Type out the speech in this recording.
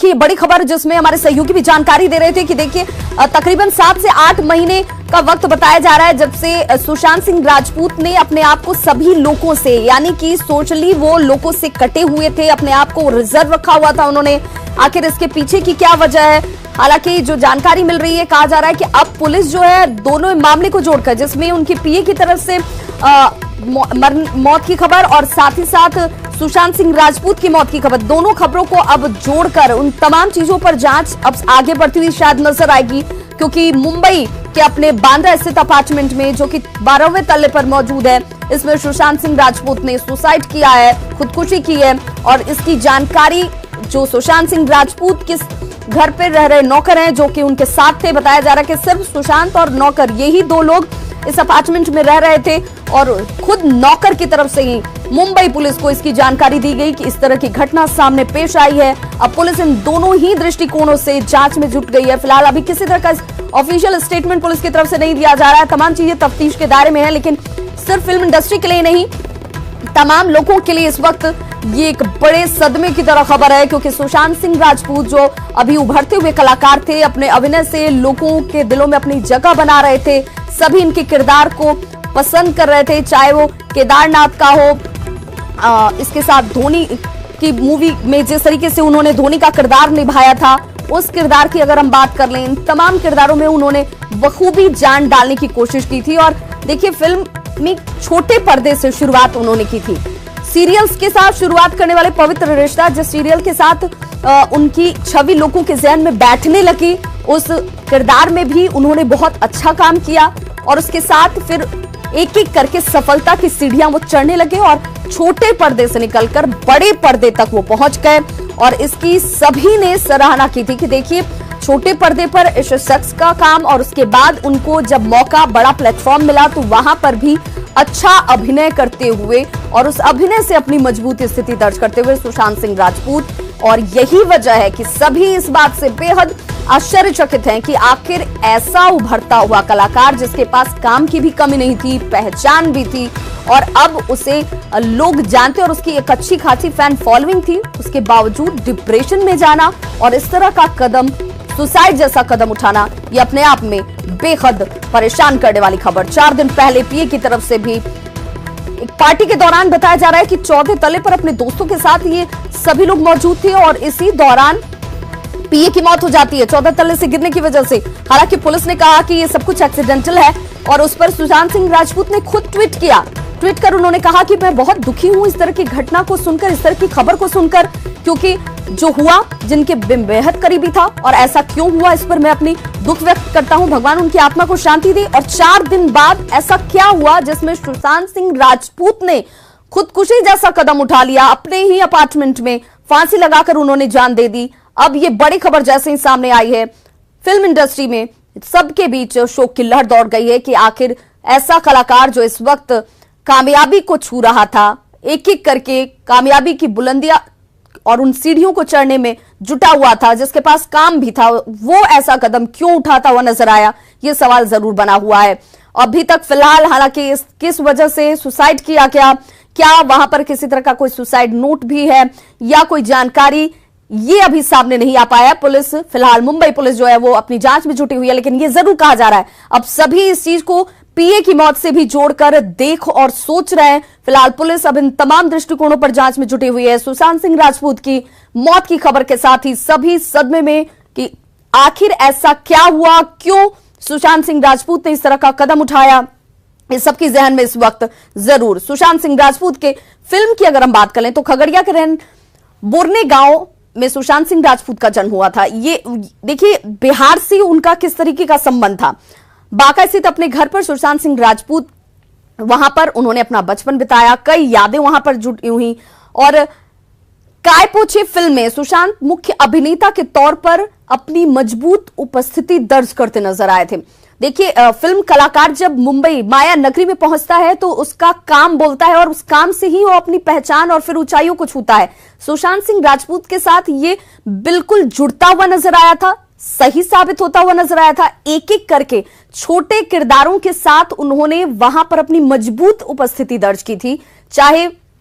देखिए बड़ी खबर जिसमें हमारे सहयोगी भी जानकारी दे रहे थे कि देखिए तकरीबन 7 से 8 महीने का वक्त बताया जा रहा है जब से सुशांत सिंह राजपूत ने अपने आप को सभी लोगों से, यानी कि सोशली वो लोगों से कटे हुए थे, अपने आप को रिजर्व रखा हुआ था उन्होंने। आखिर इसके पीछे की क्या वजह है? हालांकि जो जानकारी मिल रही है, कहा जा रहा है कि अब पुलिस जो है दोनों मामले को जोड़कर, जिसमें उनकी पीए की तरफ से मौत की खबर और साथ ही साथ सुशांत सिंह राजपूत की मौत की खबर, दोनों खबरों को अब जोड़कर उन तमाम चीजों पर जांच अब आगे बढ़ती हुई शायद नजर आएगी। क्योंकि मुंबई के अपने बांद्रा स्थित अपार्टमेंट में जो कि 12वें तल्ले पर मौजूद है, इसमें सुशांत सिंह राजपूत ने सुसाइड किया है, खुदकुशी की है। और इसकी जानकारी जो सुशांत सिंह राजपूत किस घर पर रह रहे नौकर हैं जो कि उनके साथ थे, बताया जा रहा है कि सिर्फ सुशांत और नौकर, यही दो लोग इस अपार्टमेंट में रह रहे थे। और खुद नौकर की तरफ से ही मुंबई पुलिस को इसकी जानकारी दी गई कि इस तरह की घटना सामने पेश आई है। अब पुलिस इन दोनों ही दृष्टिकोणों से जांच में जुट गई है। फिलहाल अभी किसी तरह का ऑफिशियल स्टेटमेंट पुलिस की तरफ से नहीं दिया जा रहा है। तमाम चीजें तफ्तीश के दायरे में है, लेकिन सिर्फ फिल्म इंडस्ट्री के लिए नहीं, तमाम लोगों के लिए इस वक्त ये एक बड़े सदमे की तरह खबर है। क्योंकि सुशांत सिंह राजपूत जो अभी उभरते हुए कलाकार थे, अपने अभिनय से लोगों के दिलों में अपनी जगह बना रहे थे, सभी इनके किरदार को पसंद कर रहे थे, चाहे वो केदारनाथ का हो, इसके साथ धोनी की मूवी में जिस तरीके से उन्होंने धोनी का किरदार निभाया था, उस किरदार की अगर हम बात कर लें, इन तमाम किरदारों में उन्होंने बखूबी जान डालने की कोशिश की थी। और देखिए फिल्म में छोटे पर्दे से शुरुआत उन्होंने की थी, सीरियल्स के साथ शुरुआत करने वाले पवित्र रिश्ता, जिस सीरियल के साथ उनकी छवि लोगों के ज़हन में बैठने लगी, उस किरदार में भी उन्होंने बहुत अच्छा काम किया। और उसके साथ फिर एक एक करके सफलता की सीढ़ियां वो चढ़ने लगे और छोटे पर्दे से निकलकर बड़े पर्दे तक वो पहुंच गए। और इसकी सभी ने सराहना की थी कि देखिए छोटे पर्दे पर इस शख्स का काम, और उसके बाद उनको जब मौका, बड़ा प्लेटफॉर्म मिला तो वहां पर भी अच्छा अभिनय करते हुए और उस अभिनय से अपनी मजबूत स्थिति दर्ज करते हुए सुशांत सिंह राजपूत। और यही वजह है कि सभी इस बात से बेहद आश्चर्यचकित हैं कि आखिर ऐसा उभरता हुआ कलाकार जिसके पास काम की भी कमी नहीं थी, पहचान भी थी, और अब उसे लोग जानते और उसकी एक अच्छी खासी फैन फॉलोइंग थी, उसके बावजूद डिप्रेशन में जाना और इस तरह का कदम, सुसाइड जैसा कदम उठाना, ये अपने आप में बेहद परेशान करने वाली खबर। 4 दिन पहले पीए की तरफ से भी एक पार्टी के दौरान बताया जा रहा है कि 14वें तल्ले पर अपने दोस्तों के साथ ये सभी लोग मौजूद थे और इसी दौरान पीए की मौत हो जाती है 14 तल्ले से गिरने की वजह से। हालांकि पुलिस ने कहा कि ये सब कुछ एक्सीडेंटल है और उस पर सुशांत सिंह राजपूत ने खुद ट्वीट किया। ट्वीट कर उन्होंने कहा कि मैं बहुत दुखी हूं इस तरह की घटना को सुनकर, इस तरह की खबर को सुनकर, क्योंकि जो हुआ जिनके बेहद करीबी था और ऐसा क्यों हुआ इस पर मैं अपनी दुख व्यक्त करता हूं। भगवान उनकी आत्मा को शांति दे। और 4 दिन बाद ऐसा क्या हुआ जिसमें सुशांत सिंह राजपूत ने खुदकुशी जैसा कदम उठा लिया, अपने ही अपार्टमेंट में फांसी लगाकर उन्होंने जान दे दी। अब ये बड़ी खबर जैसे ही सामने आई है, फिल्म इंडस्ट्री में सबके बीच शोक की लहर दौड़ गई है कि आखिर ऐसा कलाकार जो इस वक्त कामयाबी को छू रहा था, एक एक करके कामयाबी की बुलंदियां और उन सीढ़ियों को चढ़ने में जुटा हुआ था, जिसके पास काम भी था, वो ऐसा कदम क्यों उठाता हुआ नजर आया, ये सवाल जरूर बना हुआ है। अभी तक फिलहाल हालांकि किस वजह से सुसाइड किया गया, क्या वहां पर किसी तरह का कोई सुसाइड नोट भी है या कोई जानकारी, ये अभी सामने नहीं आ पाया। पुलिस फिलहाल, मुंबई पुलिस जो है वो अपनी जांच में जुटी हुई है, लेकिन ये जरूर कहा जा रहा है अब सभी इस चीज को पीए की मौत से भी जोड़कर देख और सोच रहे हैं। फिलहाल पुलिस अब इन तमाम दृष्टिकोणों पर जांच में जुटी हुई है। सुशांत सिंह राजपूत की मौत की खबर के साथ ही सभी सदमे में कि आखिर ऐसा क्या हुआ, क्यों सुशांत सिंह राजपूत ने इस तरह का कदम उठाया, इस सबकी जहन में इस वक्त जरूर। सुशांत सिंह राजपूत के फिल्म की अगर हम बात करें तो खगड़िया के रहन बोरने गांव में सुशांत सिंह राजपूत का जन्म हुआ था। ये देखिए बिहार से उनका किस तरीके का संबंध था। बांका स्थित अपने घर पर सुशांत सिंह राजपूत, वहां पर उन्होंने अपना बचपन बिताया, कई यादें वहां पर जुड़ी हुई। और काय पोछे फिल्म में सुशांत मुख्य अभिनेता के तौर पर अपनी मजबूत उपस्थिति दर्ज करते नजर आए थे। देखिए फिल्म कलाकार जब मुंबई माया नगरी में पहुंचता है तो उसका काम बोलता है और उस काम से ही वो अपनी पहचान और फिर ऊंचाइयों को छूता है। सुशांत सिंह राजपूत के साथ ये बिल्कुल जुड़ता हुआ नजर आया था, सही साबित होता हुआ नजर आया था। एक एक करके छोटे किरदारों के साथ उन्होंने वहां पर अपनी मजबूत उपस्थिति दर्ज की थी, चाहे